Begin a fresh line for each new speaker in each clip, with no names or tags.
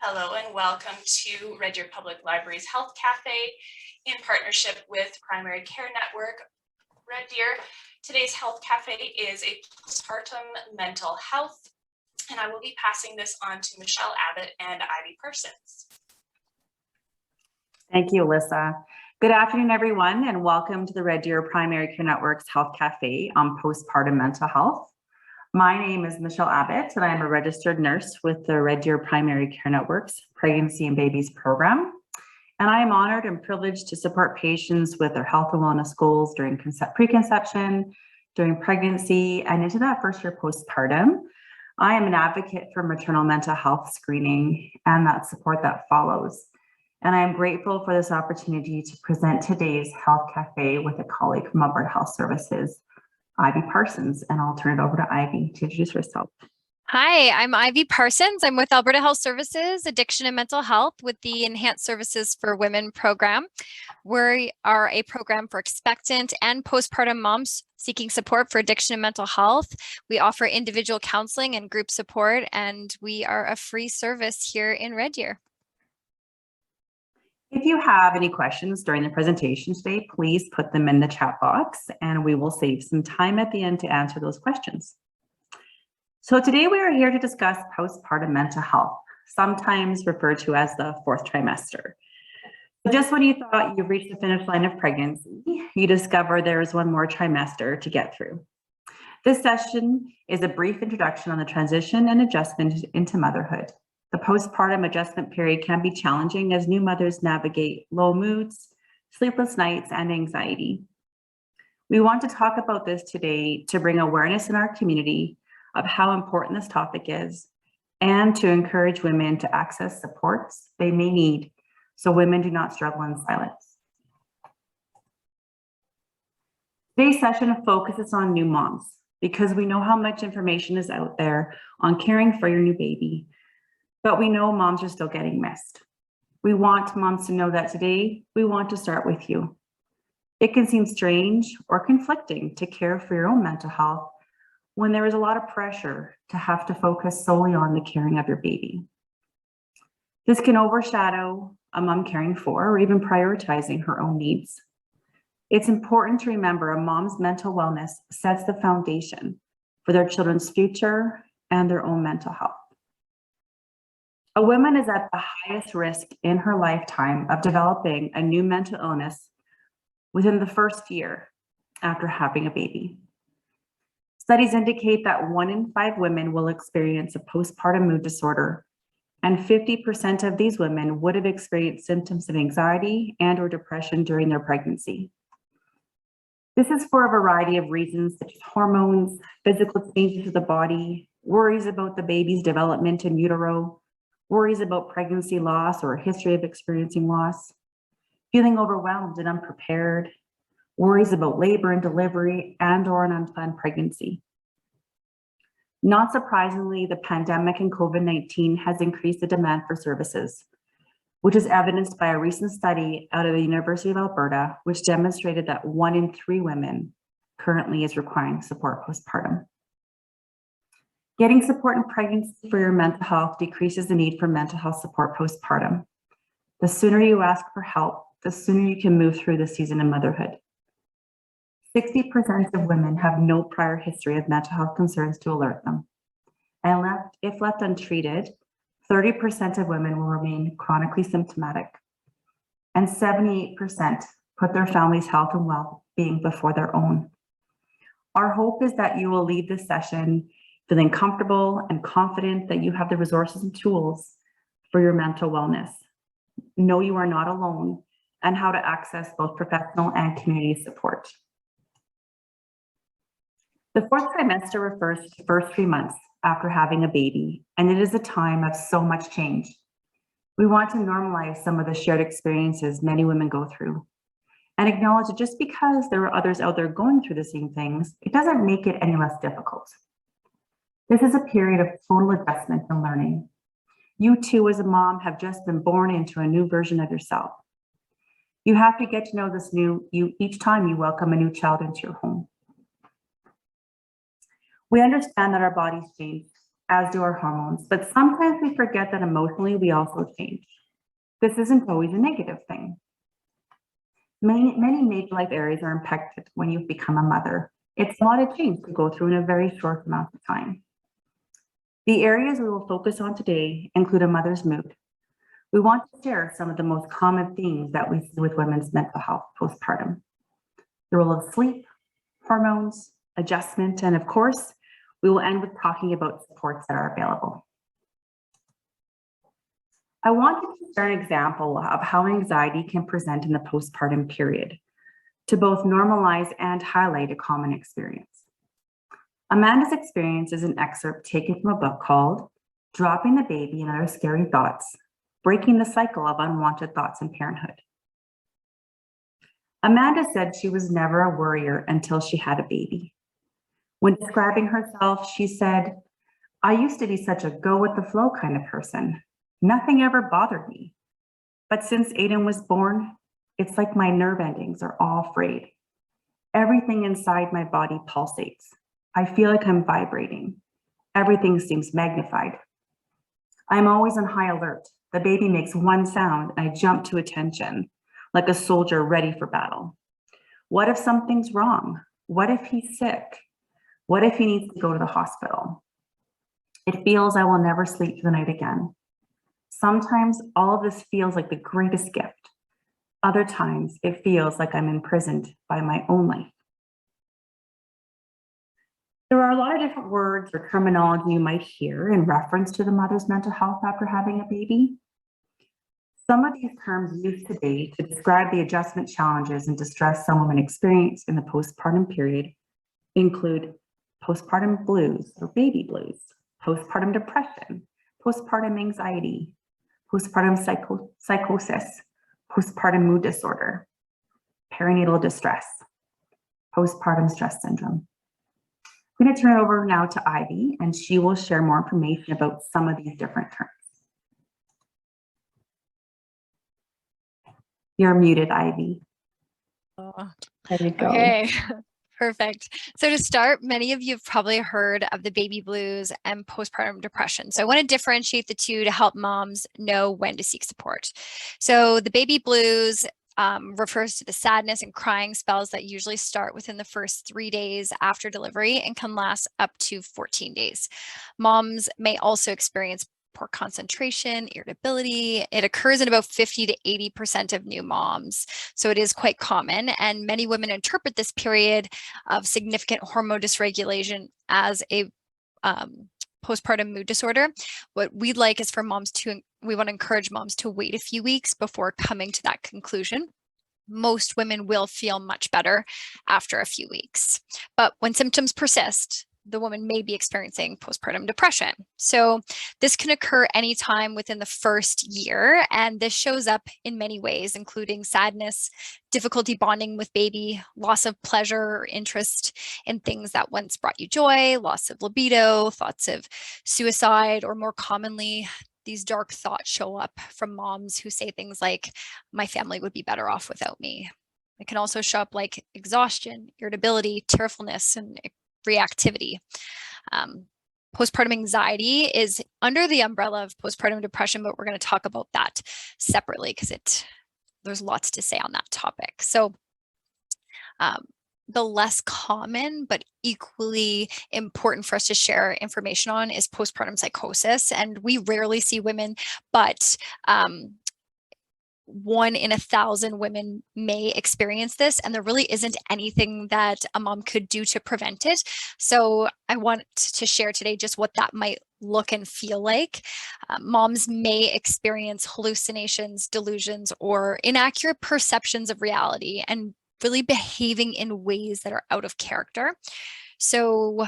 Hello and welcome to Red Deer Public Library's Health Cafe in partnership with Primary Care Network Red Deer. Today's Health Cafe is a postpartum mental health, and I will be passing this on to Michelle Abbott and Ivy Parsons.
Thank you, Alyssa. Good afternoon, everyone, and welcome to the Red Deer Primary Care Network's Health Cafe on postpartum mental health. My name is Michelle Abbott, and I am a registered nurse with the Red Deer Primary Care Network's Pregnancy and Babies program. And I am honored and privileged to support patients with their health and wellness goals during preconception, during pregnancy, and into that first year postpartum. I am an advocate for maternal mental health screening and that support that follows. And I am grateful for this opportunity to present today's Health Cafe with a colleague from Alberta Health Services, Ivy Parsons, and I'll turn it over to Ivy to introduce herself.
Hi, I'm Ivy Parsons. I'm with Alberta Health Services, Addiction and Mental Health with the Enhanced Services for Women program. We are a program for expectant and postpartum moms seeking support for addiction and mental health. We offer individual counseling and group support, and we are a free service here in Red Deer.
If you have any questions during the presentation today, please put them in the chat box and we will save some time at the end to answer those questions. So today we are here to discuss postpartum mental health, sometimes referred to as the fourth trimester. Just when you thought you've reached the finish line of pregnancy, you discover there is one more trimester to get through. This session is a brief introduction on the transition and adjustment into motherhood. The postpartum adjustment period can be challenging as new mothers navigate low moods, sleepless nights, and anxiety. We want to talk about this today to bring awareness in our community of how important this topic is and to encourage women to access supports they may need so women do not struggle in silence. Today's session focuses on new moms because we know how much information is out there on caring for your new baby. But we know moms are still getting missed. We want moms to know that today we want to start with you. It can seem strange or conflicting to care for your own mental health when there is a lot of pressure to have to focus solely on the caring of your baby. This can overshadow a mom caring for or even prioritizing her own needs. It's important to remember a mom's mental wellness sets the foundation for their children's future and their own mental health. A woman is at the highest risk in her lifetime of developing a new mental illness within the first year after having a baby. Studies indicate that 1 in 5 women will experience a postpartum mood disorder, and 50% of these women would have experienced symptoms of anxiety and/or depression during their pregnancy. This is for a variety of reasons, such as hormones, physical changes to the body, worries about the baby's development in utero, worries about pregnancy loss or a history of experiencing loss, feeling overwhelmed and unprepared, worries about labor and delivery and/or an unplanned pregnancy. Not surprisingly, the pandemic and COVID-19 has increased the demand for services, which is evidenced by a recent study out of the University of Alberta, which demonstrated that 1 in 3 women currently is requiring support postpartum. Getting support in pregnancy for your mental health decreases the need for mental health support postpartum. The sooner you ask for help, the sooner you can move through the season of motherhood. 60% of women have no prior history of mental health concerns to alert them. And if left untreated, 30% of women will remain chronically symptomatic. And 78% put their family's health and well-being before their own. Our hope is that you will leave this session feeling comfortable and confident that you have the resources and tools for your mental wellness. Know you are not alone and how to access both professional and community support. The fourth trimester refers to the first 3 months after having a baby, and it is a time of so much change. We want to normalize some of the shared experiences many women go through and acknowledge that just because there are others out there going through the same things, it doesn't make it any less difficult. This is a period of total adjustment and learning. You too, as a mom, have just been born into a new version of yourself. You have to get to know this new you each time you welcome a new child into your home. We understand that our bodies change as do our hormones, but sometimes we forget that emotionally we also change. This isn't always a negative thing. Many major life areas are impacted when you've become a mother. It's a lot of change to go through in a very short amount of time. The areas we will focus on today include a mother's mood. We want to share some of the most common themes that we see with women's mental health postpartum. The role of sleep, hormones, adjustment, and of course, we will end with talking about supports that are available. I wanted to share an example of how anxiety can present in the postpartum period to both normalize and highlight a common experience. Amanda's experience is an excerpt taken from a book called Dropping the Baby and Other Scary Thoughts, Breaking the Cycle of Unwanted Thoughts in Parenthood. Amanda said she was never a worrier until she had a baby. When describing herself, she said, "I used to be such a go with the flow kind of person. Nothing ever bothered me. But since Aiden was born, it's like my nerve endings are all frayed. Everything inside my body pulsates. I feel like I'm vibrating. Everything seems magnified. I'm always on high alert. The baby makes one sound and I jump to attention, like a soldier ready for battle. What if something's wrong? What if he's sick? What if he needs to go to the hospital? It feels I will never sleep through the night again. Sometimes all of this feels like the greatest gift. Other times it feels like I'm imprisoned by my own life." There are a lot of different words or terminology you might hear in reference to the mother's mental health after having a baby. Some of these terms used today to describe the adjustment challenges and distress some women experience in the postpartum period include postpartum blues or baby blues, postpartum depression, postpartum anxiety, postpartum psychosis, postpartum mood disorder, perinatal distress, postpartum stress syndrome. I'm going to turn it over now to Ivy, and she will share more information about some of these different terms. You're muted, Ivy.
Oh,
There you go.
okay. Perfect. So to start, many of you have probably heard of the baby blues and postpartum depression. So I want to differentiate the two to help moms know when to seek support. So the baby blues refers to the sadness and crying spells that usually start within the first 3 days after delivery and can last up to 14 days. Moms may also experience poor concentration, irritability. It occurs in about 50 to 80% of new moms. So it is quite common. And many women interpret this period of significant hormone dysregulation as a postpartum mood disorder. What we'd like is for we want to encourage moms to wait a few weeks before coming to that conclusion. Most women will feel much better after a few weeks. But when symptoms persist, the woman may be experiencing postpartum depression. So this can occur anytime within the first year, and this shows up in many ways, including sadness, difficulty bonding with baby, loss of pleasure or interest in things that once brought you joy, loss of libido, thoughts of suicide, or more commonly, these dark thoughts show up from moms who say things like, "My family would be better off without me." It can also show up like exhaustion, irritability, tearfulness, and reactivity. Postpartum anxiety is under the umbrella of postpartum depression, but we're going to talk about that separately because there's lots to say on that topic. So the less common but equally important for us to share information on is postpartum psychosis. And we rarely see women, but 1 in 1,000 women may experience this, and there really isn't anything that a mom could do to prevent it. So I want to share today just what that might look and feel like. Moms may experience hallucinations, delusions, or inaccurate perceptions of reality and really behaving in ways that are out of character. So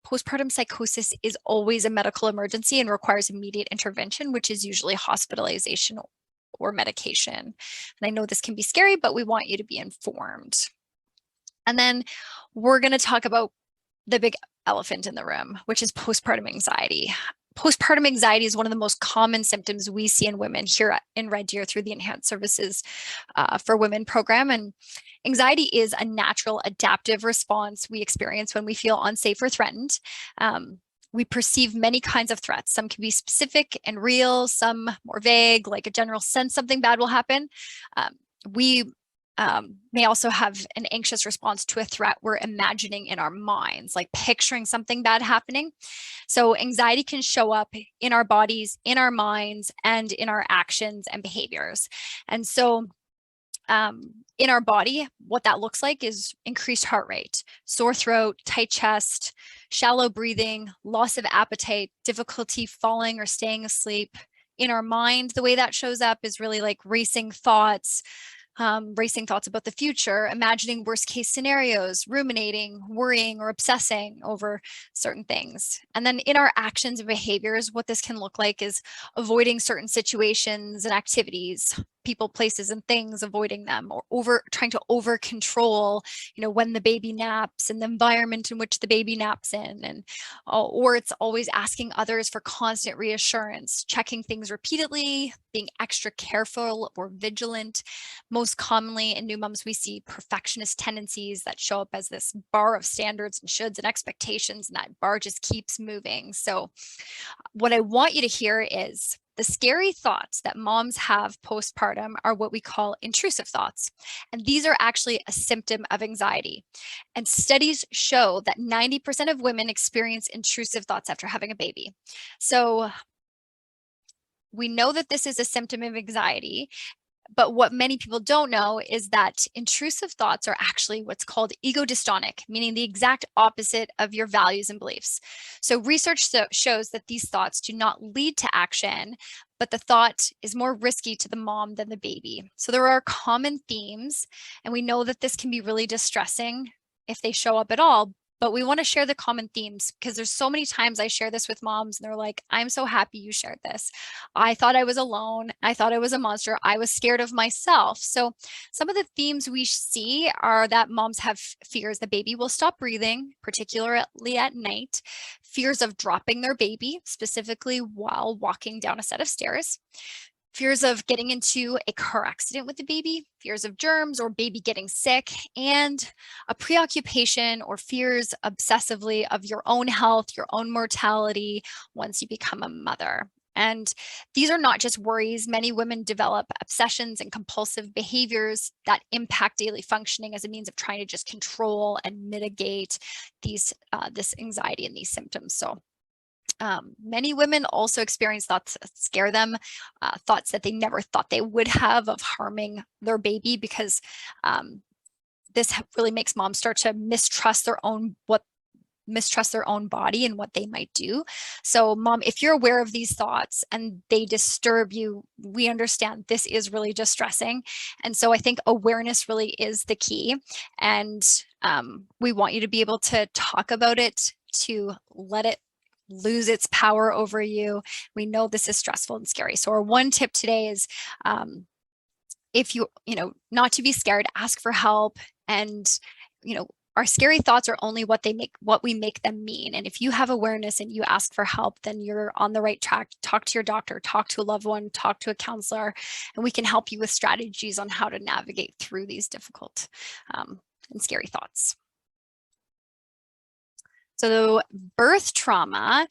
postpartum psychosis is always a medical emergency and requires immediate intervention, which is usually hospitalization or medication. And I know this can be scary, but we want you to be informed. And then we're going to talk about the big elephant in the room, which is postpartum anxiety. Postpartum anxiety is one of the most common symptoms we see in women here in Red Deer through the Enhanced Services for Women program. And anxiety is a natural adaptive response we experience when we feel unsafe or threatened. We perceive many kinds of threats. Some can be specific and real, some more vague, like a general sense something bad will happen. We may also have an anxious response to a threat we're imagining in our minds, like picturing something bad happening. So anxiety can show up in our bodies, in our minds, and in our actions and behaviors. And so in our body, what that looks like is increased heart rate, sore throat, tight chest, shallow breathing, loss of appetite, difficulty falling or staying asleep. In our mind, the way that shows up is really like racing thoughts about the future, imagining worst case scenarios, ruminating, worrying, or obsessing over certain things. And then in our actions and behaviors, what this can look like is avoiding certain situations and activities, people, places, and things, avoiding them, or trying to over control, when the baby naps and the environment in which the baby naps in, and or it's always asking others for constant reassurance, checking things repeatedly, being extra careful or vigilant. Most commonly in new moms, we see perfectionist tendencies that show up as this bar of standards and shoulds and expectations, and that bar just keeps moving. So what I want you to hear is the scary thoughts that moms have postpartum are what we call intrusive thoughts. And these are actually a symptom of anxiety. And studies show that 90% of women experience intrusive thoughts after having a baby. So we know that this is a symptom of anxiety. But what many people don't know is that intrusive thoughts are actually what's called ego dystonic, meaning the exact opposite of your values and beliefs. So research shows that these thoughts do not lead to action, but the thought is more risky to the mom than the baby. So there are common themes, and we know that this can be really distressing if they show up at all. But we want to share the common themes because there's so many times I share this with moms and they're like, I'm so happy you shared this. I thought I was alone. I thought I was a monster. I was scared of myself. So some of the themes we see are that moms have fears the baby will stop breathing, particularly at night, fears of dropping their baby, specifically while walking down a set of stairs, fears of getting into a car accident with the baby, fears of germs or baby getting sick, and a preoccupation or fears obsessively of your own health, your own mortality once you become a mother. And these are not just worries. Many women develop obsessions and compulsive behaviors that impact daily functioning as a means of trying to just control and mitigate this anxiety and these symptoms. So many women also experience thoughts that scare them, thoughts that they never thought they would have of harming their baby, because this really makes moms start to mistrust their own body and what they might do. So mom, if you're aware of these thoughts and they disturb you, we understand this is really distressing. And so I think awareness really is the key. And we want you to be able to talk about it, to let it lose its power over you. We know this is stressful and scary. So our one tip today is if not to be scared, ask for help. And, our scary thoughts are only what we make them mean. And if you have awareness and you ask for help, then you're on the right track. Talk to your doctor, talk to a loved one, talk to a counselor, and we can help you with strategies on how to navigate through these difficult and scary thoughts. So birth trauma,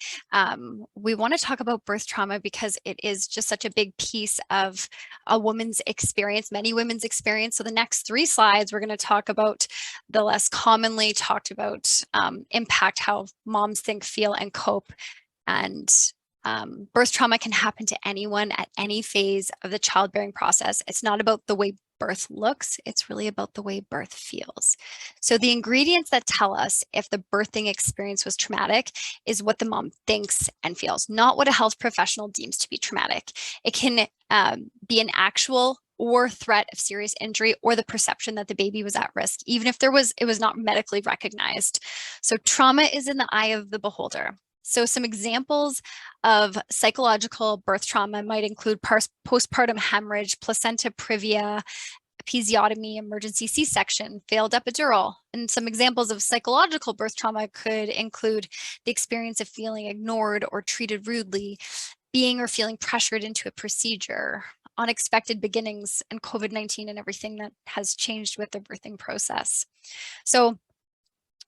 we want to talk about birth trauma because it is just such a big piece of a woman's experience, many women's experience. So the next 3 slides, we're going to talk about the less commonly talked about impact, how moms think, feel, and cope. And birth trauma can happen to anyone at any phase of the childbearing process. It's not about the way birth looks, it's really about the way birth feels. So the ingredients that tell us if the birthing experience was traumatic is what the mom thinks and feels, not what a health professional deems to be traumatic. It can be an actual or threat of serious injury or the perception that the baby was at risk, even if it was not medically recognized. So trauma is in the eye of the beholder. So some examples of psychological birth trauma might include postpartum hemorrhage, placenta previa, episiotomy, emergency C-section, failed epidural. And some examples of psychological birth trauma could include the experience of feeling ignored or treated rudely, being or feeling pressured into a procedure, unexpected beginnings, and COVID-19 and everything that has changed with the birthing process. So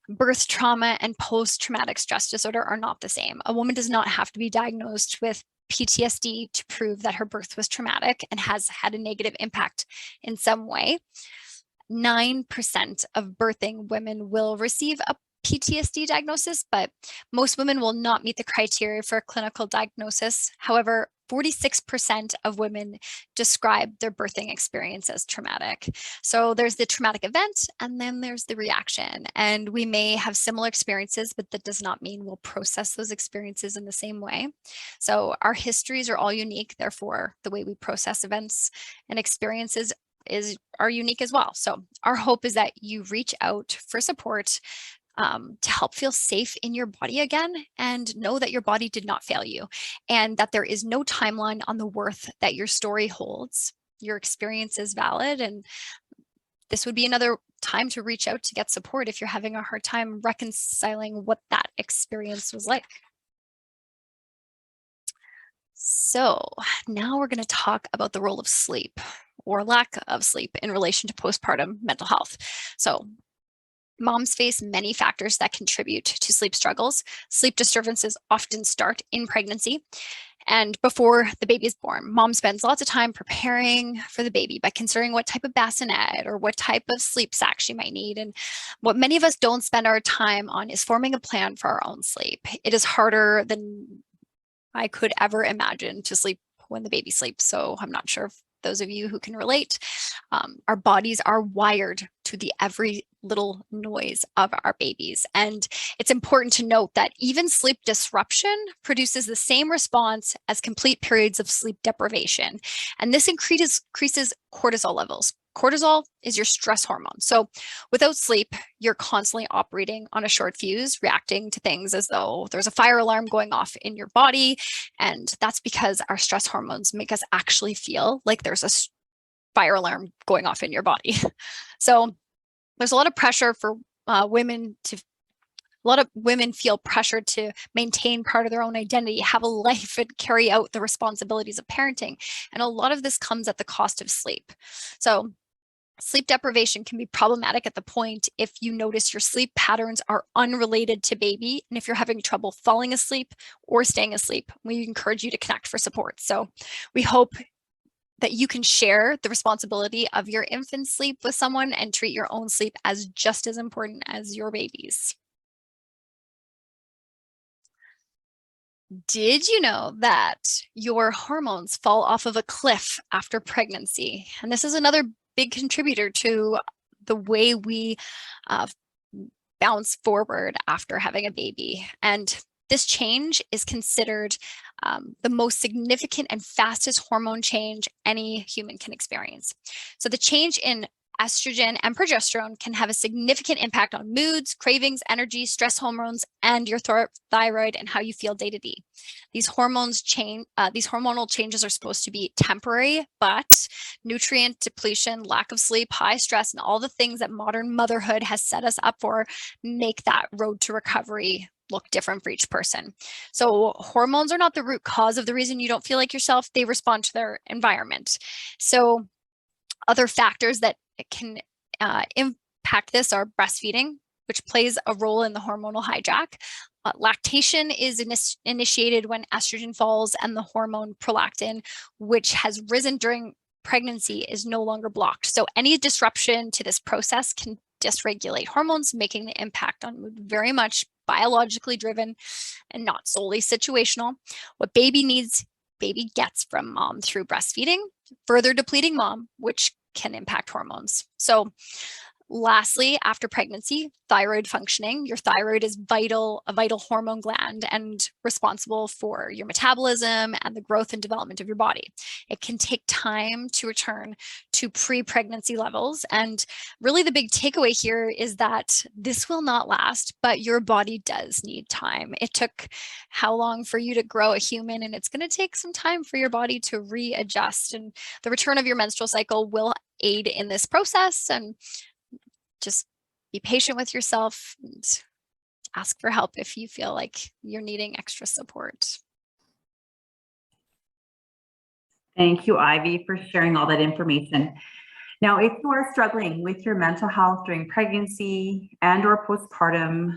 Birth trauma and post-traumatic stress disorder are not the same. A woman does not have to be diagnosed with PTSD to prove that her birth was traumatic and has had a negative impact in some way. 9% of birthing women will receive a PTSD diagnosis, but most women will not meet the criteria for a clinical diagnosis. However, 46% of women describe their birthing experience as traumatic. So there's the traumatic event, and then there's the reaction. And we may have similar experiences, but that does not mean we'll process those experiences in the same way. So our histories are all unique. Therefore, the way we process events and experiences are unique as well. So our hope is that you reach out for support to help feel safe in your body again, and know that your body did not fail you, and that there is no timeline on the worth that your story holds. Your experience is valid, and this would be another time to reach out to get support if you're having a hard time reconciling what that experience was like. So now we're going to talk about the role of sleep or lack of sleep in relation to postpartum mental health. So moms face many factors that contribute to sleep struggles. Sleep disturbances often start in pregnancy and before the baby is born. Mom spends lots of time preparing for the baby by considering what type of bassinet or what type of sleep sack she might need. And what many of us don't spend our time on is forming a plan for our own sleep. It is harder than I could ever imagine to sleep when the baby sleeps. So I'm not sure if those of you who can relate, our bodies are wired to the every little noise of our babies. And it's important to note that even sleep disruption produces the same response as complete periods of sleep deprivation. And this increases cortisol levels. Cortisol is your stress hormone. So without sleep, you're constantly operating on a short fuse, reacting to things as though there's a fire alarm going off in your body. And that's because our stress hormones make us actually feel like there's a fire alarm going off in your body. So there's a lot of pressure for women to a lot of women feel pressured to maintain part of their own identity, have a life, and carry out the responsibilities of parenting. And a lot of this comes at the cost of sleep. So sleep deprivation can be problematic at the point if you notice your sleep patterns are unrelated to baby, and if you're having trouble falling asleep or staying asleep. We encourage you to connect for support. So we hope that you can share the responsibility of your infant's sleep with someone and treat your own sleep as just as important as your baby's. Did you know that your hormones fall off of a cliff after pregnancy? And this is another big contributor to the way we bounce forward after having a baby. And this change is considered the most significant and fastest hormone change any human can experience. So the change in estrogen and progesterone can have a significant impact on moods, cravings, energy, stress hormones, and your thyroid and how you feel day to day. These hormonal changes are supposed to be temporary, but nutrient depletion, lack of sleep, high stress, and all the things that modern motherhood has set us up for make that road to recovery look different for each person. So hormones are not the root cause of the reason you don't feel like yourself. They respond to their environment. So other factors that can impact this are breastfeeding, which plays a role in the hormonal hijack. Lactation is initiated when estrogen falls, and the hormone prolactin, which has risen during pregnancy, is no longer blocked. So any disruption to this process can dysregulate hormones, making the impact on mood very much biologically driven and not solely situational. What baby needs, baby gets from mom through breastfeeding, further depleting mom, which can impact hormones. So lastly, after pregnancy, thyroid functioning. Your thyroid is a vital hormone gland and responsible for your metabolism and the growth and development of your body. It can take time to return to pre-pregnancy levels. And really the big takeaway here is that this will not last, but your body does need time. It took how long for you to grow a human, and it's going to take some time for your body to readjust. And the return of your menstrual cycle will aid in this process. And just be patient with yourself and ask for help if you feel like you're needing extra support.
Thank you, Ivy, for sharing all that information. Now, if you are struggling with your mental health during pregnancy and or postpartum,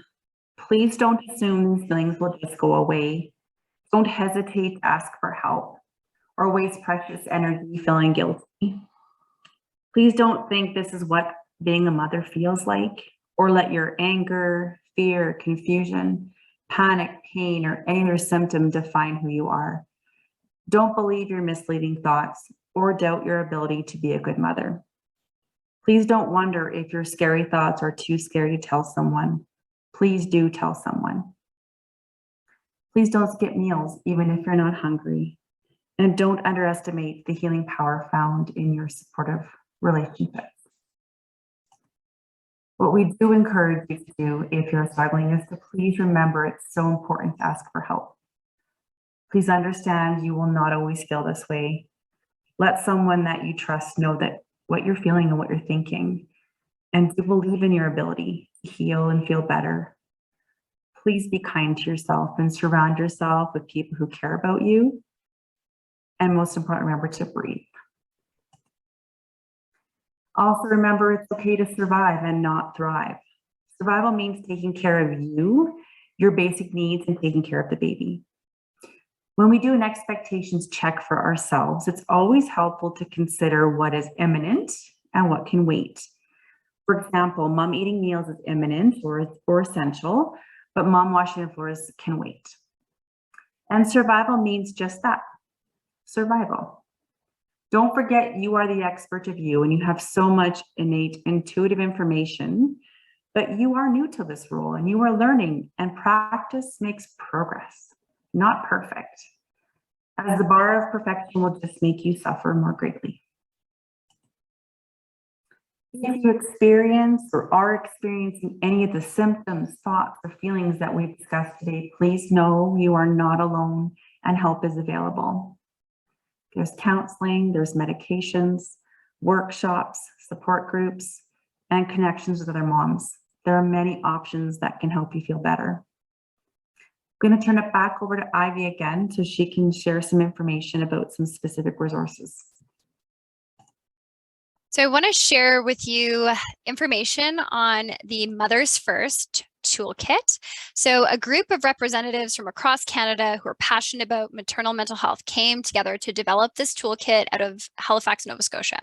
please don't assume these feelings will just go away. Don't hesitate to ask for help or waste precious energy feeling guilty. Please don't think this is what being a mother feels like, or let your anger, fear, confusion, panic, pain, or any other symptom define who you are. Don't believe your misleading thoughts or doubt your ability to be a good mother. Please don't wonder if your scary thoughts are too scary to tell someone. Please do tell someone. Please don't skip meals, even if you're not hungry. And don't underestimate the healing power found in your supportive relationships. What we do encourage you to do if you're struggling is to please remember it's so important to ask for help. Please understand you will not always feel this way. Let someone that you trust know that what you're feeling and what you're thinking, and to believe in your ability to heal and feel better. Please be kind to yourself and surround yourself with people who care about you. And most important, remember to breathe. Also remember it's okay to survive and not thrive. Survival means taking care of you, your basic needs, and taking care of the baby. When we do an expectations check for ourselves, it's always helpful to consider what is imminent and what can wait. For example, mom eating meals is imminent or essential, but mom washing the floors can wait. And survival means just that, survival. Don't forget you are the expert of you and you have so much innate intuitive information, but you are new to this role and you are learning, and practice makes progress, not perfect, as the bar of perfection will just make you suffer more greatly. If you experience or are experiencing any of the symptoms, thoughts, or feelings that we've discussed today, please know you are not alone and help is available. There's counseling, there's medications, workshops, support groups, and connections with other moms. There are many options that can help you feel better. I'm going to turn it back over to Ivy again so she can share some information about some specific resources.
So I want to share with you information on the Mothers First toolkit. So a group of representatives from across Canada who are passionate about maternal mental health came together to develop this toolkit out of Halifax, Nova Scotia.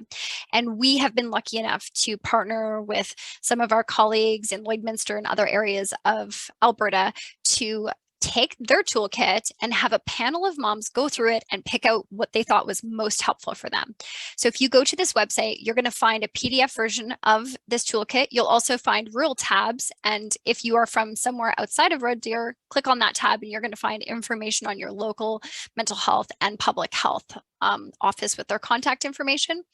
And we have been lucky enough to partner with some of our colleagues in Lloydminster and other areas of Alberta to take their toolkit and have a panel of moms go through it and pick out what they thought was most helpful for them. So if you go to this website, you're going to find a PDF version of this toolkit. You'll also find rural tabs. And if you are from somewhere outside of Red Deer, click on that tab and you're going to find information on your local mental health and public health office with their contact information.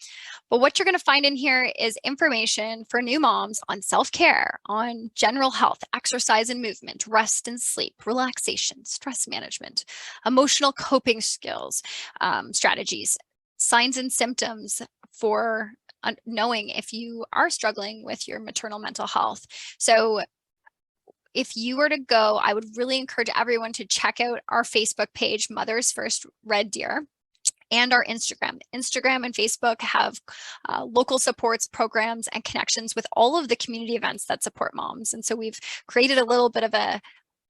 But what you're going to find in here is information for new moms on self-care, on general health, exercise and movement, rest and sleep, relaxation, stress management, emotional coping skills, strategies, signs and symptoms for knowing if you are struggling with your maternal mental health. So if you were to go, I would really encourage everyone to check out our Facebook page, Mothers First Red Deer, and our Instagram. Instagram and Facebook have local supports, programs, and connections with all of the community events that support moms. And so we've created a little bit of a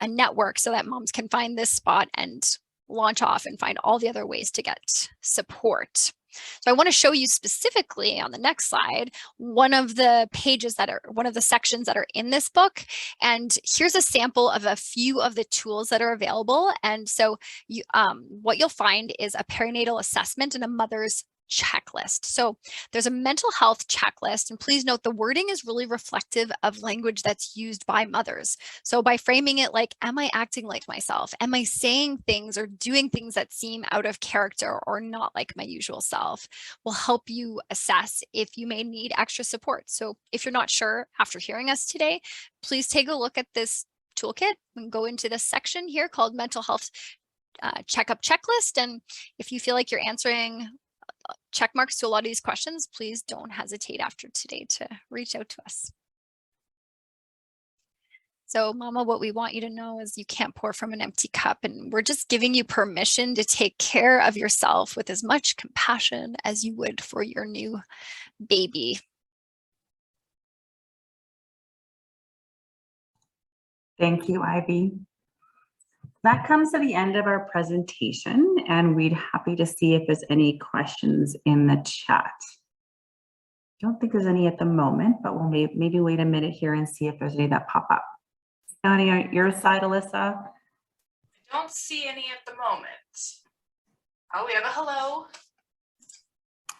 network so that moms can find this spot and launch off and find all the other ways to get support. So I want to show you specifically on the next slide, one of the sections that are in this book. And here's a sample of a few of the tools that are available. And so what you'll find is a perinatal assessment and a mother's checklist. So there's a mental health checklist, and please note the wording is really reflective of language that's used by mothers. So by framing it like, am I acting like myself? Am I saying things or doing things that seem out of character or not like my usual self, will help you assess if you may need extra support. So if you're not sure after hearing us today, please take a look at this toolkit and go into this section here called mental health checkup checklist. And if you feel like you're answering check marks to a lot of these questions, please don't hesitate after today to reach out to us. So Mama, what we want you to know is you can't pour from an empty cup, and we're just giving you permission to take care of yourself with as much compassion as you would for your new baby.
Thank you, Ivy. That comes to the end of our presentation, and we'd happy to see if there's any questions in the chat. Don't think there's any at the moment, but we'll maybe wait a minute here and see if there's any that pop up. Any on your side, Alyssa?
I don't see any at the moment. Oh, we have a hello.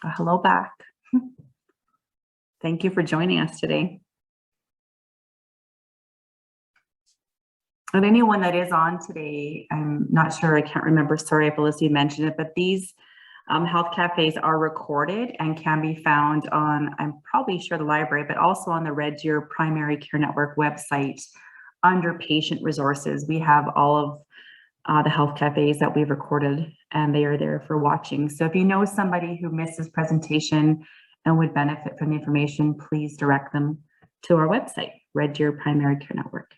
A hello back. Thank you for joining us today. And anyone that is on today, I'm not sure, I can't remember, sorry if Alyssa mentioned it, but these health cafes are recorded and can be found on, I'm probably sure the library, but also on the Red Deer Primary Care Network website under patient resources. We have all of the health cafes that we've recorded, and they are there for watching. So if you know somebody who missed this presentation and would benefit from the information, please direct them to our website, Red Deer Primary Care Network.